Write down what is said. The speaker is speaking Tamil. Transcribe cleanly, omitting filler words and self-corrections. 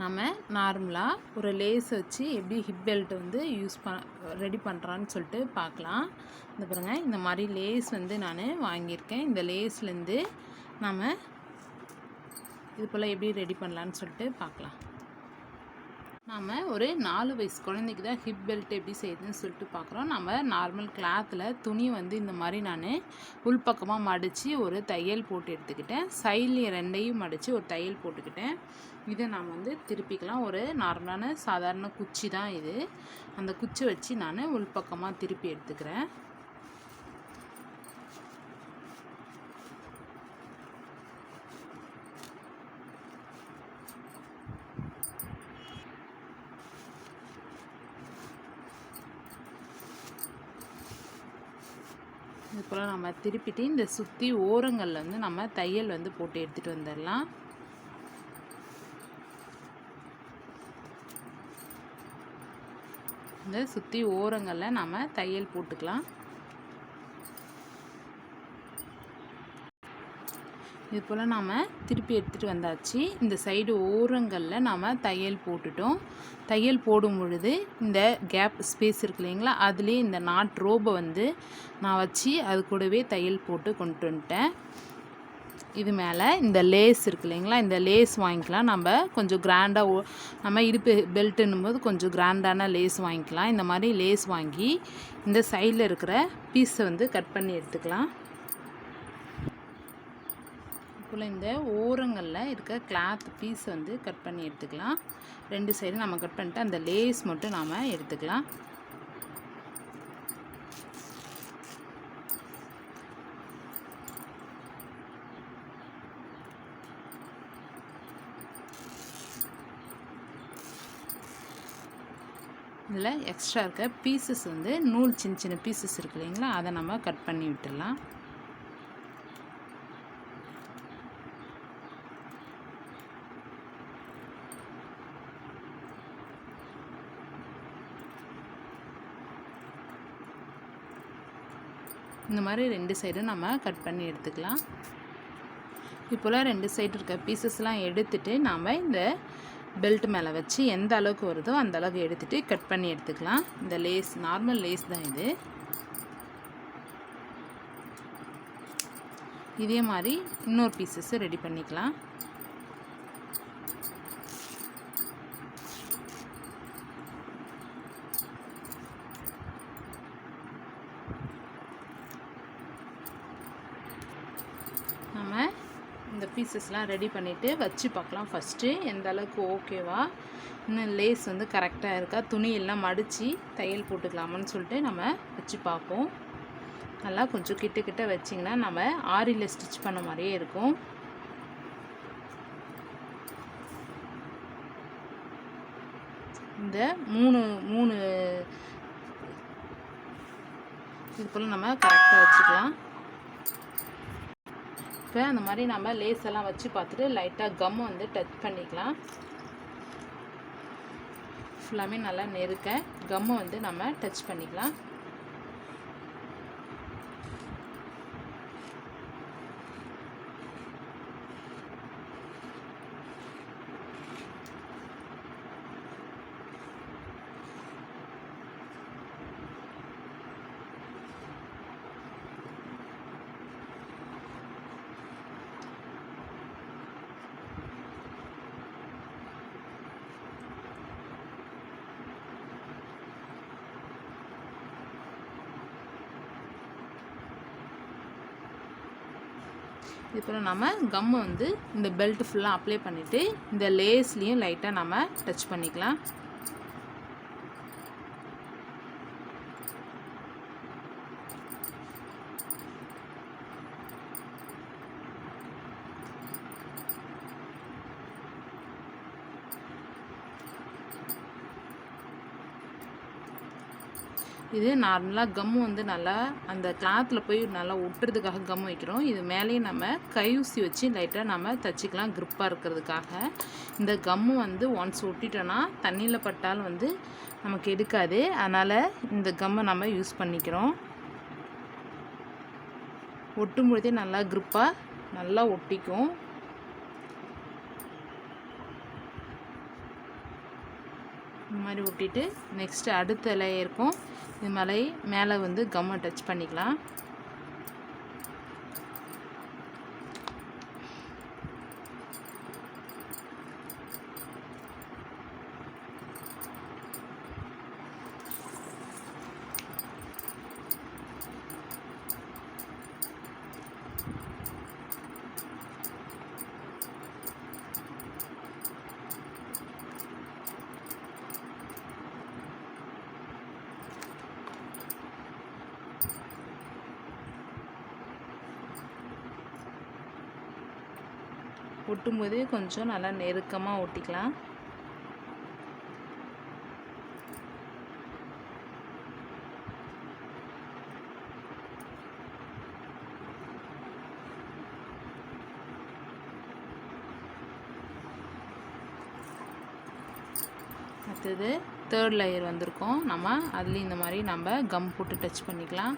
நம்ம நார்மலாக ஒரு லேஸ் வச்சு எப்படி ஹிப் பெல்ட் வந்து ரெடி பண்ணுறான்னு சொல்லிட்டு பார்க்கலாம். இந்த பாருங்கள், இந்த மாதிரி லேஸ் வந்து நான் வாங்கியிருக்கேன். இந்த லேஸ்லேருந்து நம்ம இது போல் எப்படி ரெடி பண்ணலான்னு சொல்லிட்டு பார்க்கலாம். நாம் ஒரு 4 வயசு குழந்தைக்கு தான் ஹிப் பெல்ட் எப்படி செய்யுதுன்னு சொல்லிட்டு பார்க்குறோம். நம்ம நார்மல் கிளாத்தில் துணி வந்து இந்த மாதிரி நான் உள்பக்கமாக மடித்து ஒரு தையல் போட்டு எடுத்துக்கிட்டேன். சைட்லேயும் ரெண்டையும் மடித்து ஒரு தையல் போட்டுக்கிட்டேன். இதை நாம் வந்து திருப்பிக்கலாம். ஒரு நார்மலான சாதாரண குச்சி தான் இது. அந்த குச்சி வச்சு நான் உள்பக்கமாக திருப்பி எடுத்துக்கிறேன். இது போல் நம்ம திருப்பிட்டு இந்த சுற்றி ஓரங்களில் வந்து நம்ம தையல் வந்து போட்டு எடுத்துகிட்டு வந்துடலாம். இந்த சுற்றி ஓரங்களில் நம்ம தையல் போட்டுக்கலாம். இது போல் நாம் திருப்பி எடுத்துகிட்டு வந்தாச்சு. இந்த சைடு ஓரங்களில் நாம் தையல் போட்டுட்டோம். தையல் போடும் பொழுது இந்த கேப் ஸ்பேஸ் இருக்கு இல்லைங்களா, அதுலேயே இந்த நாட் ரோபை வந்து நான் வச்சு அது கூடவே தையல் போட்டு கொண்டு வந்துட்டேன். இது மேலே இந்த லேஸ் இருக்கு இல்லைங்களா, இந்த லேஸ் வாங்கிக்கலாம். நம்ம கொஞ்சம் கிராண்டாக நம்ம இடுப்பு பெல்ட்டுன்னும் போது கொஞ்சம் கிராண்டான லேஸ் வாங்கிக்கலாம். இந்த மாதிரி லேஸ் வாங்கி இந்த சைடில் இருக்கிற பீஸை வந்து கட் பண்ணி எடுத்துக்கலாம். போல் இந்த ஓரங்களில் இருக்க கிளாத் பீஸ் வந்து கட் பண்ணி எடுத்துக்கலாம். 2 சைடு நம்ம கட் பண்ணிட்டு அந்த லேஸ் மட்டும் நாம் எடுத்துக்கலாம். இதில் எக்ஸ்ட்ரா இருக்க பீசஸ் வந்து நூல் சின்ன சின்ன பீசஸ் இருக்கு இல்லைங்களா, அதை நம்ம கட் பண்ணி விட்டுடலாம். இந்த மாதிரி 2 சைடும் நம்ம கட் பண்ணி எடுத்துக்கலாம். இப்போல 2 சைடு இருக்க பீசஸ்லாம் எடுத்துகிட்டு நாம் இந்த பெல்ட் மேலே வச்சு எந்த அளவுக்கு வருதோ அந்த அளவுக்கு எடுத்துகிட்டு கட் பண்ணி எடுத்துக்கலாம். இந்த லேஸ் நார்மல் லேஸ் தான் இது. இதே மாதிரி இன்னொரு பீசஸ் ரெடி பண்ணிக்கலாம். நம்ம இந்த பீசஸ்லாம் ரெடி பண்ணிவிட்டு வச்சு பார்க்கலாம். ஃபஸ்ட்டு எந்த அளவுக்கு ஓகேவா, இன்னும் லேஸ் வந்து கரெக்டாக இருக்கா, துணியெல்லாம் மடித்து தையல் போட்டுக்கலாமான்னு சொல்லிட்டு நம்ம வச்சு பார்ப்போம். நல்லா கொஞ்சம் கிட்ட வச்சிங்கன்னா நம்ம ஆரியில் ஸ்டிச் பண்ண மாதிரியே இருக்கும். இந்த மூணு இது போல் நம்ம கரெக்டாக வச்சுக்கலாம். இப்போ அந்த மாதிரி நம்ம லேஸ் எல்லாம் வச்சு பார்த்துட்டு லைட்டாக கம் வந்து டச் பண்ணிக்கலாம். ஃபுல்லாமே நல்லா நெருக்க கம்மை வந்து நம்ம டச் பண்ணிக்கலாம். இது போல் நம்ம கம்மை வந்து இந்த பெல்ட் ஃபுல்லாக அப்ளை பண்ணிவிட்டு இந்த லேஸ்லேயும் லைட்டாக நம்ம டச் பண்ணிக்கலாம். இது நார்மலாக கம்மு வந்து நல்லா அந்த கிளாத்தில் போய் நல்லா ஒட்டுறதுக்காக கம் வைக்கிறோம். இது மேலேயும் நம்ம கையூசி வச்சு லைட்டாக நம்ம தைச்சிக்கலாம் க்ரிப்பாக இருக்கிறதுக்காக. இந்த கம்மு வந்து ஒன்ஸ் ஒட்டிட்டோன்னா தண்ணியில் பட்டாலும் வந்து நமக்கு எடுக்காது. அதனால் இந்த கம்மை நம்ம யூஸ் பண்ணிக்கிறோம். ஒட்டும் பொழுதே நல்லா க்ரிப்பாக நல்லா ஒட்டிக்கும். இந்த மாதிரி ஒட்டிட்டு நெக்ஸ்ட்டு அடுத்த லேயருக்கும் இது மேலே வந்து கம்மை டச் பண்ணிக்கலாம். ஒட்டும்போது கொஞ்சம் நல்லா நெருக்கமாக ஒட்டிக்கலாம். அடுத்தது தேர்ட் லேயர் வந்திருக்கோம். நம்ம அதுலேயும் இந்த மாதிரி நம்ம கம் போட்டு டச் பண்ணிக்கலாம்.